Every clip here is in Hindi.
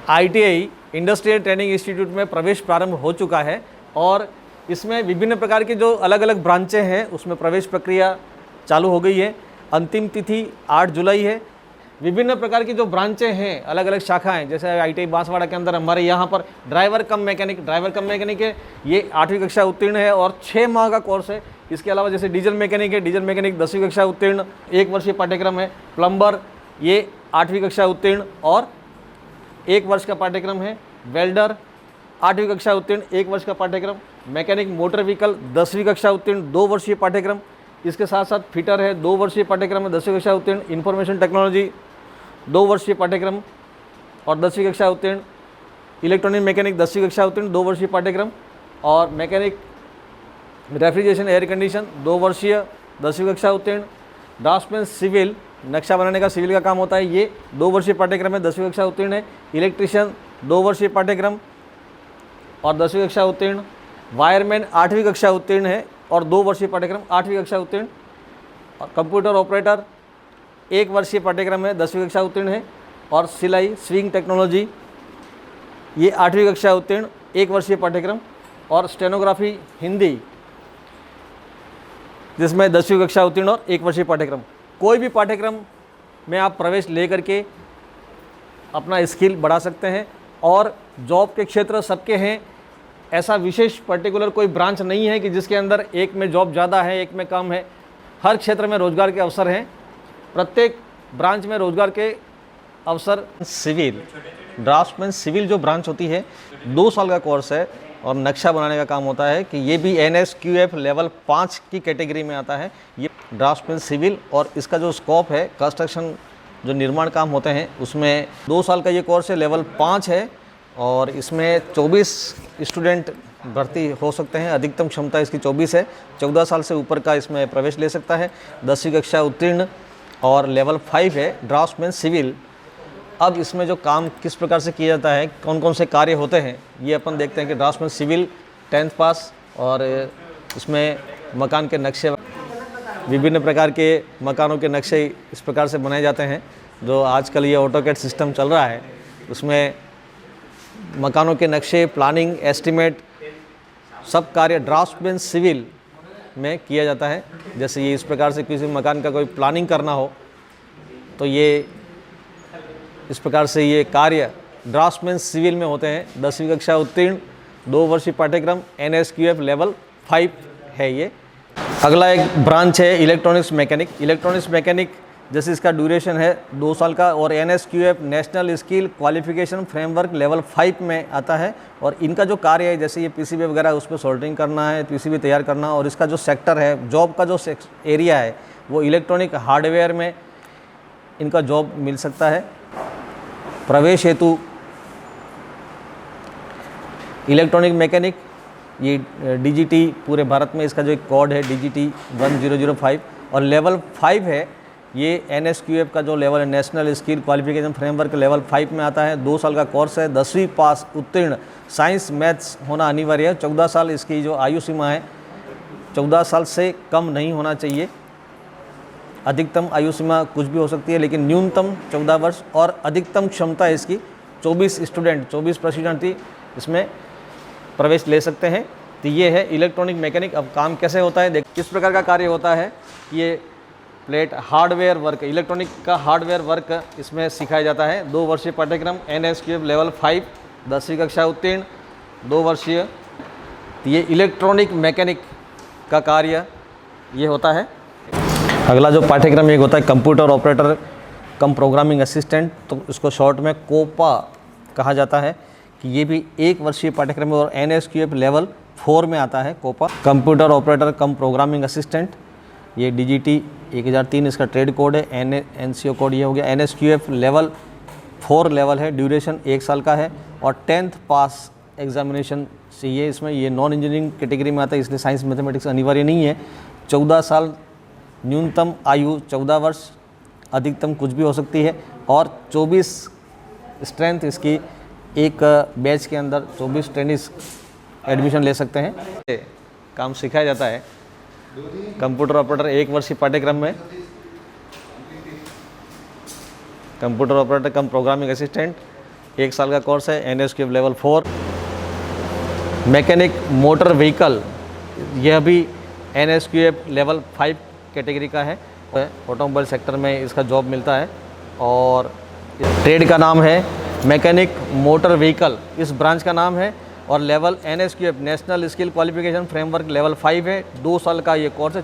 ITI इंडस्ट्रियल ट्रेनिंग इंस्टीट्यूट में प्रवेश प्रारंभ हो चुका है और इसमें विभिन्न प्रकार की जो अलग अलग ब्रांचें हैं उसमें प्रवेश प्रक्रिया चालू हो गई है। अंतिम तिथि 8 जुलाई है। विभिन्न प्रकार की जो ब्रांचें हैं, अलग अलग शाखाएं, जैसे ITI बांसवाड़ा के अंदर हमारे यहाँ पर ड्राइवर कम मैकेनिक है, ये 8वीं कक्षा उत्तीर्ण है और 6 माह का कोर्स है। इसके अलावा जैसे डीजल मैकेनिक 10वीं कक्षा उत्तीर्ण, 1 वर्षीय पाठ्यक्रम है। प्लम्बर ये 8वीं कक्षा उत्तीर्ण और 1 वर्ष का पाठ्यक्रम है। वेल्डर 8वीं कक्षा उत्तीर्ण, 1 वर्ष का पाठ्यक्रम। मैकेनिक मोटर व्हीकल 10वीं कक्षा उत्तीर्ण, 2 वर्षीय पाठ्यक्रम। इसके साथ साथ फिटर है, 2 वर्षीय पाठ्यक्रम है, 10वीं कक्षा उत्तीर्ण। इंफॉर्मेशन टेक्नोलॉजी 2 वर्षीय पाठ्यक्रम और 10वीं कक्षा उत्तीर्ण। इलेक्ट्रॉनिक मैकेनिक 10वीं कक्षा उत्तीर्ण, 2 वर्षीय पाठ्यक्रम। और मैकेनिक रेफ्रिजरेशन एयर कंडीशन 2 वर्षीय, 10वीं कक्षा उत्तीर्ण। ड्राफ्ट्समैन सिविल, नक्शा बनाने का सिविल का काम होता है, ये 2 वर्षीय पाठ्यक्रम है, 10वीं कक्षा उत्तीर्ण है। इलेक्ट्रीशियन 2 वर्षीय पाठ्यक्रम और 10वीं कक्षा उत्तीर्ण। वायरमैन 8वीं कक्षा उत्तीर्ण है और 2 वर्षीय पाठ्यक्रम, 8वीं कक्षा उत्तीर्ण। और कंप्यूटर ऑपरेटर 1 वर्षीय पाठ्यक्रम है, 10वीं कक्षा उत्तीर्ण है। और सिलाई स्विंग टेक्नोलॉजी ये 8वीं कक्षा उत्तीर्ण, 1 वर्षीय पाठ्यक्रम। और स्टेनोग्राफी हिंदी जिसमें 10वीं कक्षा उत्तीर्ण और 1 वर्षीय पाठ्यक्रम। कोई भी पाठ्यक्रम में आप प्रवेश ले करके अपना स्किल बढ़ा सकते हैं और जॉब के क्षेत्र सबके हैं। ऐसा विशेष पर्टिकुलर कोई ब्रांच नहीं है कि जिसके अंदर एक में जॉब ज़्यादा है, एक में कम है। हर क्षेत्र में रोजगार के अवसर हैं, प्रत्येक ब्रांच में रोजगार के अवसर। सिविल, ड्राफ्ट्समैन सिविल जो ब्रांच होती है 2 साल का कोर्स है और नक्शा बनाने का काम होता है कि ये भी NSQF लेवल 5 की कैटेगरी में आता है ये ड्राफ्ट्समैन सिविल। और इसका जो स्कोप है, कंस्ट्रक्शन जो निर्माण काम होते हैं उसमें 2 साल का ये कोर्स है, लेवल 5 है और इसमें 24 स्टूडेंट भर्ती हो सकते हैं। अधिकतम क्षमता इसकी 24 है। 14 साल से ऊपर का इसमें प्रवेश ले सकता है। 10वीं कक्षा उत्तीर्ण और लेवल 5 है ड्राफ्ट्समैन सिविल। अब इसमें जो काम किस प्रकार से किया जाता है, कौन कौन से कार्य होते हैं, ये अपन देखते हैं कि ड्राफ्ट्समैन सिविल 10th पास और इसमें मकान के नक्शे, विभिन्न प्रकार के मकानों के नक्शे इस प्रकार से बनाए जाते हैं। जो आजकल ये ऑटोकैड सिस्टम चल रहा है उसमें मकानों के नक्शे, प्लानिंग, एस्टीमेट, सब कार्य ड्राफ्ट्समैन सिविल में किया जाता है। जैसे ये इस प्रकार से किसी मकान का कोई प्लानिंग करना हो तो ये इस प्रकार से ये कार्य ड्राफ्ट्समैन सिविल में होते हैं। 10वीं कक्षा उत्तीर्ण, 2 वर्षीय पाठ्यक्रम, NSQF लेवल 5 है ये। अगला एक ब्रांच है इलेक्ट्रॉनिक्स मैकेनिक जैसे इसका ड्यूरेशन है 2 साल का और NSQF national skill qualification framework level 5 में आता है। और इनका जो कार्य है, जैसे ये PCB वगैरह उस पर सोल्डरिंग करना है, PCB तैयार करना। और इसका जो सेक्टर है, जॉब का जो एरिया है वो इलेक्ट्रॉनिक हार्डवेयर में इनका जॉब मिल सकता है। प्रवेश हेतु इलेक्ट्रॉनिक मैकेनिक ये DGT पूरे भारत में इसका जो एक कोड है DGT 1005 और लेवल 5 है ये NSQF का जो लेवल है, national skill qualification framework level 5 में आता है। 2 साल का कोर्स है, 10वीं पास उत्तीर्ण, साइंस मैथ्स होना अनिवार्य है। 14 साल इसकी जो आयु सीमा है 14 साल से कम नहीं होना चाहिए। अधिकतम आयु सीमा कुछ भी हो सकती है लेकिन न्यूनतम 14 वर्ष और अधिकतम क्षमता इसकी 24 प्रशिक्षणार्थी इसमें प्रवेश ले सकते हैं। तो ये है इलेक्ट्रॉनिक मैकेनिक। अब काम कैसे होता है, देख किस प्रकार का कार्य होता है। ये प्लेट हार्डवेयर वर्क, इलेक्ट्रॉनिक का हार्डवेयर वर्क इसमें सिखाया जाता है। 2 वर्षीय पाठ्यक्रम, NSQF लेवल 5, 10वीं कक्षा उत्तीर्ण, 2 वर्षीय। तो ये इलेक्ट्रॉनिक मैकेनिक का कार्य ये होता है। अगला जो पाठ्यक्रम एक होता है computer operator cum programming assistant, तो इसको शॉर्ट में कोपा कहा जाता है कि ये भी 1 वर्षीय पाठ्यक्रम और NSQF लेवल 4 में आता है। COPA computer operator cum programming assistant, ये DGT 1003 इसका ट्रेड कोड है। NCO कोड ये हो गया। NSQF लेवल 4 लेवल है, ड्यूरेशन 1 साल का है और 10th पास एग्जामिनेशन चाहिए इसमें। ये नॉन इंजीनियरिंग कैटेगरी में आता है इसलिए साइंस मैथमेटिक्स अनिवार्य नहीं है। 14 साल, न्यूनतम आयु 14 वर्ष, अधिकतम कुछ भी हो सकती है। और 24 स्ट्रेंथ इसकी, एक बैच के अंदर 24 ट्रेनिस एडमिशन ले सकते हैं। काम सिखाया जाता है कंप्यूटर ऑपरेटर 1 वर्षीय पाठ्यक्रम में, computer operator cum programming assistant 1 साल का कोर्स है। NSQF level 4। Mechanic motor vehicle, यह भी NSQF लेवल 5 कैटेगरी का है। ऑटोमोबाइल सेक्टर में इसका जॉब मिलता है और ट्रेड का नाम है मैकेनिक मोटर व्हीकल, इस ब्रांच का नाम है। और level NSQF national skill qualification framework level 5 है। 2 साल का ये कोर्स है,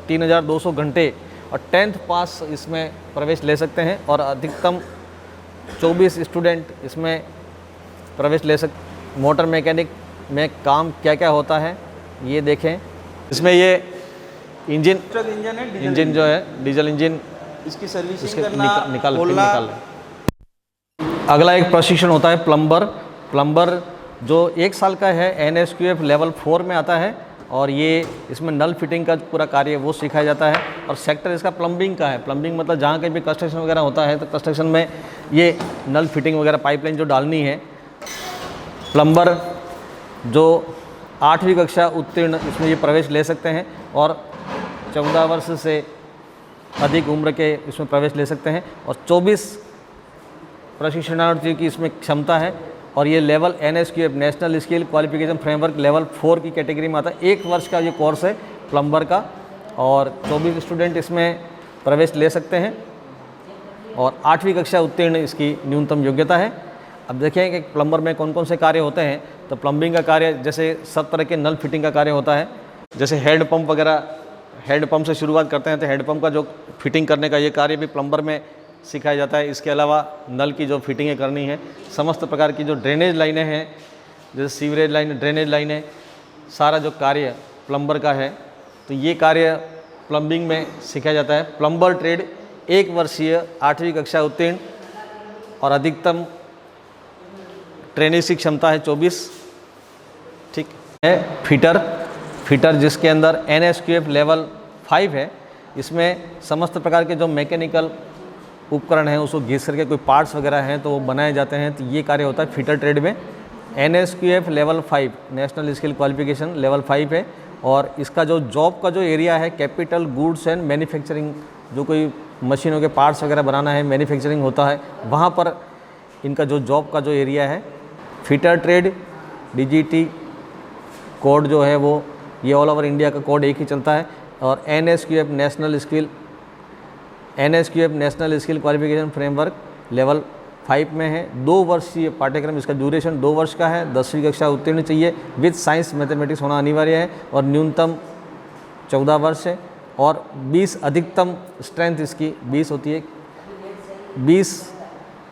3200 घंटे और 10th पास इसमें प्रवेश ले सकते हैं और अधिकतम 24 स्टूडेंट इसमें प्रवेश ले सकते। मोटर मैकेनिक में काम क्या क्या होता है ये देखें। इसमें ये इंजन जो है डीजल इंजन, इसकी सर्विसिंग इसके करना, निकाल। अगला एक प्रशिक्षण होता है प्लम्बर जो 1 साल का है, NSQF लेवल 4 में आता है और ये इसमें नल फिटिंग का पूरा कार्य वो सिखाया जाता है। और सेक्टर इसका प्लम्बिंग का है। प्लम्बिंग मतलब जहाँ कहीं भी कंस्ट्रक्शन वगैरह होता है तो कंस्ट्रक्शन में ये नल फिटिंग वगैरह पाइपलाइन जो डालनी है। प्लम्बर जो 8वीं कक्षा उत्तीर्ण इसमें ये प्रवेश ले सकते हैं और 14 वर्ष से अधिक उम्र के इसमें प्रवेश ले सकते हैं और 24 प्रशिक्षणार्थी की इसमें क्षमता है। और ये level NSQF national skill qualification framework level 4 की कैटेगरी में आता है। 1 वर्ष का ये कोर्स है प्लम्बर का और 24 स्टूडेंट इसमें प्रवेश ले सकते हैं और 8वीं कक्षा उत्तीर्ण इसकी न्यूनतम योग्यता है। अब देखें कि प्लम्बर में कौन कौन से कार्य होते हैं। तो प्लम्बिंग का कार्य जैसे सब तरह के नल फिटिंग का कार्य होता है, जैसे हेड पंप वगैरह, हेड पंप से शुरुआत करते हैं तो हेड पंप का जो फिटिंग करने का ये कार्य भी प्लम्बर में सिखाया जाता है। इसके अलावा नल की जो फिटिंगें करनी है, समस्त प्रकार की जो ड्रेनेज लाइनें हैं, जैसे सीवरेज लाइन, ड्रेनेज लाइनें, सारा जो कार्य प्लम्बर का है तो ये कार्य प्लम्बिंग में सिखाया जाता है। प्लम्बर ट्रेड 1 वर्षीय 8वीं कक्षा उत्तीर्ण और अधिकतम ट्रेनिंग की क्षमता है 24। ठीक है। फिटर जिसके अंदर NSQF लेवल 5 है। इसमें समस्त प्रकार के जो मैकेनिकल उपकरण हैं उसको घिस करके कोई पार्ट्स वगैरह हैं तो वो बनाए जाते हैं। तो ये कार्य होता है फिटर ट्रेड में। NSQF level 5 national skill qualification level 5 है और इसका जो जॉब का जो एरिया है कैपिटल गुड्स एंड मैन्युफैक्चरिंग, जो कोई मशीनों के पार्ट्स वगैरह बनाना है, मैन्युफैक्चरिंग होता है, वहाँ पर इनका जो जॉब का जो एरिया है। फिटर ट्रेड DGT कोड जो है वो ये ऑल ओवर इंडिया का कोड एक ही चलता है और NSQF national skill qualification framework level 5 में है। 2 वर्षीय पाठ्यक्रम, इसका ड्यूरेशन 2 वर्ष का है। 10वीं कक्षा उत्तीर्ण चाहिए, विद साइंस मैथमेटिक्स होना अनिवार्य है और न्यूनतम 14 वर्ष है और 20 अधिकतम स्ट्रेंथ इसकी 20 होती है। 20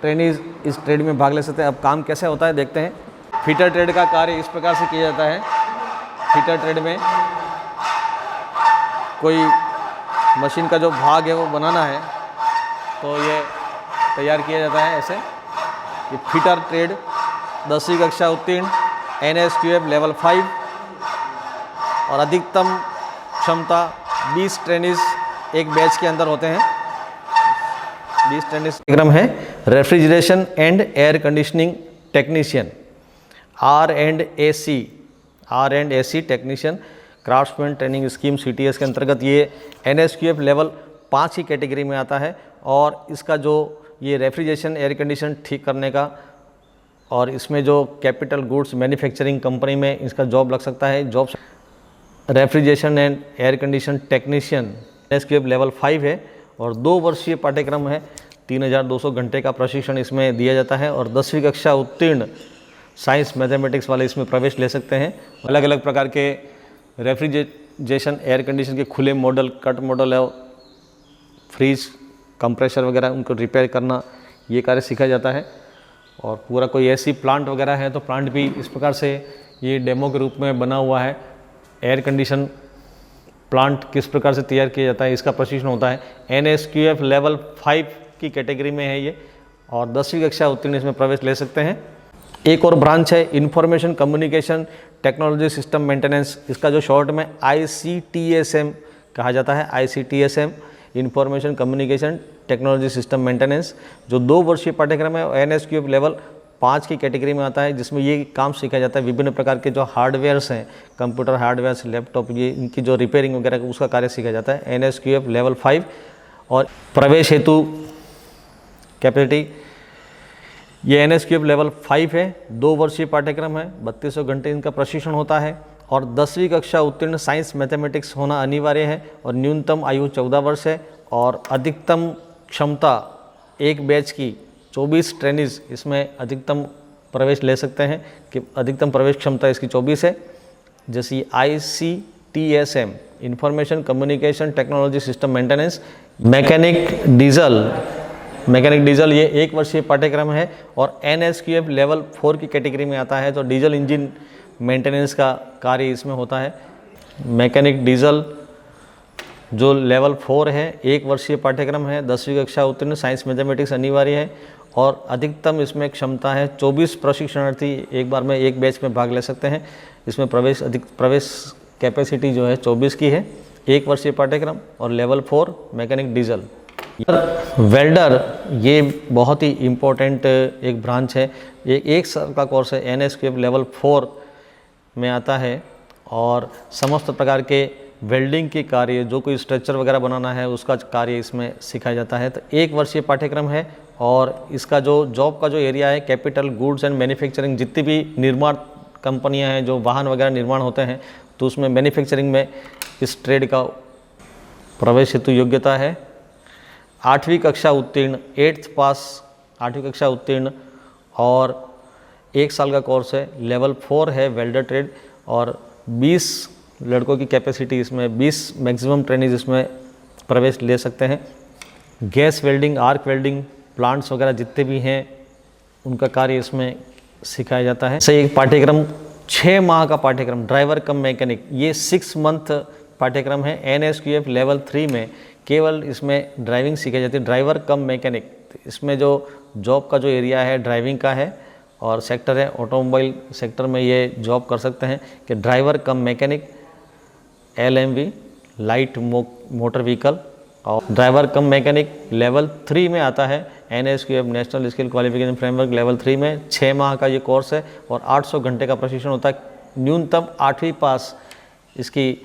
ट्रेनीज इस ट्रेड में भाग ले सकते हैं। अब काम कैसे होता है देखते हैं। फिटर ट्रेड का कार्य इस प्रकार से किया जाता है। फिटर ट्रेड में कोई मशीन का जो भाग है वो बनाना है तो ये तैयार किया जाता है ऐसे। ये फिटर ट्रेड 10वीं कक्षा उत्तीर्ण, NSQF लेवल 5 और अधिकतम क्षमता 20 ट्रेनिज एक बैच के अंदर होते हैं। 20 ट्रेनिज कार्यक्रम है। Refrigeration and air conditioning technician R&AC technician craftsman training scheme CTS के अंतर्गत ये NSQF लेवल 5 की कैटेगरी में आता है और इसका जो ये रेफ्रिजरेशन एयर कंडीशन ठीक करने का और इसमें जो कैपिटल गुड्स मैन्युफैक्चरिंग कंपनी में इसका जॉब लग सकता है। Job refrigeration and air condition technician NSQF level 5 है और 2 वर्षीय पाठ्यक्रम है। 3200 घंटे का प्रशिक्षण इसमें दिया जाता है और 10वीं कक्षा उत्तीर्ण साइंस मैथमेटिक्स वाले इसमें प्रवेश ले सकते हैं। अलग अलग प्रकार के रेफ्रिजरेशन एयर कंडीशन के खुले मॉडल, कट मॉडल है, फ्रीज, कंप्रेसर वगैरह उनको रिपेयर करना ये कार्य सीखा जाता है। और पूरा कोई ऐसी प्लांट वगैरह है तो प्लांट भी इस प्रकार से ये डेमो के रूप में बना हुआ है। एयर कंडीशन प्लांट किस प्रकार से तैयार किया जाता है इसका प्रशिक्षण होता है। NSQF लेवल 5 की कैटेगरी में है ये और 10वीं कक्षा उत्तीर्ण इसमें प्रवेश ले सकते हैं। एक और ब्रांच है information communication technology system maintenance, इसका जो शॉर्ट में ICTSM कहा जाता है। ICTSM information communication technology system maintenance जो 2 वर्षीय पाठ्यक्रम है और NSQF लेवल 5 की कैटेगरी में आता है, जिसमें ये काम सीखा जाता है। विभिन्न प्रकार के जो हार्डवेयर्स हैं, कंप्यूटर हार्डवेयर्स, लैपटॉप, ये इनकी जो रिपेयरिंग वगैरह उसका कार्य सीखा जाता है। NSQF लेवल 5 और प्रवेश हेतु कैपेसिटी ये NSQF लेवल 5 है, 2 वर्षीय पाठ्यक्रम है, 3200 घंटे इनका प्रशिक्षण होता है और 10वीं कक्षा उत्तीर्ण साइंस मैथमेटिक्स होना अनिवार्य है और न्यूनतम आयु 14 वर्ष है और अधिकतम क्षमता एक बैच की 24 ट्रेनीज इसमें अधिकतम प्रवेश ले सकते हैं कि अधिकतम प्रवेश क्षमता इसकी 24 है। जैसे ICTSM information communication technology system maintenance, mechanic diesel ये 1 वर्षीय पाठ्यक्रम है और NSQF लेवल 4 की कैटेगरी में आता है, तो डीजल इंजन मेंटेनेंस का कार्य इसमें होता है। मैकेनिक डीजल जो लेवल 4 है 1 वर्षीय पाठ्यक्रम है, 10वीं कक्षा उत्तीर्ण साइंस मैथमेटिक्स अनिवार्य है और अधिकतम इसमें क्षमता है 24 प्रशिक्षणार्थी एक बार में एक बैच में भाग ले सकते हैं। इसमें प्रवेश कैपेसिटी जो है 24 की है, 1 वर्षीय पाठ्यक्रम और लेवल 4 मैकेनिक डीजल। वेल्डर ये बहुत ही इम्पोर्टेंट एक ब्रांच है, ये 1 साल का कोर्स है, NSQF लेवल 4 में आता है और समस्त प्रकार के वेल्डिंग के कार्य जो कोई स्ट्रक्चर वगैरह बनाना है उसका कार्य इसमें सिखाया जाता है। तो 1 वर्षीय पाठ्यक्रम है और इसका जो जॉब का जो एरिया है कैपिटल गुड्स एंड मैन्युफैक्चरिंग, जितनी भी निर्माण कंपनियां हैं जो वाहन वगैरह निर्माण होते हैं तो उसमें मैन्युफैक्चरिंग में इस ट्रेड का प्रवेश हेतु योग्यता है। 8वीं कक्षा उत्तीर्ण 8th पास 8वीं कक्षा उत्तीर्ण और 1 साल का कोर्स है, लेवल 4 है वेल्डर ट्रेड और 20 लड़कों की कैपेसिटी इसमें 20 मैक्सिमम ट्रेनिज इसमें प्रवेश ले सकते हैं। Gas welding, arc welding, plants वगैरह जितने भी हैं उनका कार्य इसमें सिखाया जाता है। सही एक पाठ्यक्रम 6 माह का पाठ्यक्रम ड्राइवर कम मैकेनिक, ये 6 मंथ पाठ्यक्रम है। NSQF लेवल 3 में केवल इसमें ड्राइविंग सिखाई जाती है, ड्राइवर कम मैकेनिक। इसमें जो जॉब का जो एरिया है ड्राइविंग का है और सेक्टर है ऑटोमोबाइल सेक्टर में ये जॉब कर सकते हैं कि driver cum mechanic, LMV light motor vehicle और ड्राइवर कम मैकेनिक लेवल 3 में आता है। NSQF national skill qualification framework level 3 में 6 माह का ये कोर्स है और 800 घंटे का प्रशिक्षण होता है। न्यूनतम 8वीं पास इसकी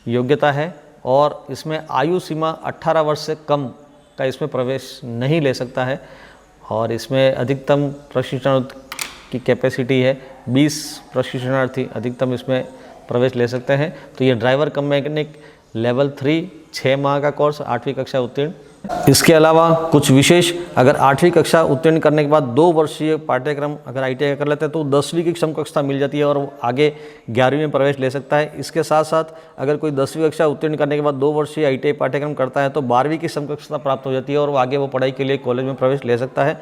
योग्यता है और इसमें आयु सीमा 18 वर्ष से कम का इसमें प्रवेश नहीं ले सकता है और इसमें अधिकतम प्रशिक्षण की कैपेसिटी है 20 प्रशिक्षणार्थी अधिकतम इसमें प्रवेश ले सकते हैं। तो ये ड्राइवर कम मैकेनिक लेवल 3 6 माह का कोर्स 8वीं कक्षा उत्तीर्ण। इसके अलावा कुछ विशेष, अगर 8वीं कक्षा उत्तीर्ण करने के बाद 2 वर्षीय पाठ्यक्रम अगर ITI कर लेते हैं तो 10वीं की समकक्षता मिल जाती है और वो आगे 11वीं में प्रवेश ले सकता है। इसके साथ साथ अगर कोई 10वीं कक्षा उत्तीर्ण करने के बाद 2 वर्षीय ITI पाठ्यक्रम करता है तो 12वीं की समकक्षता प्राप्त हो जाती है और वो आगे वो पढ़ाई के लिए कॉलेज में प्रवेश ले सकता है।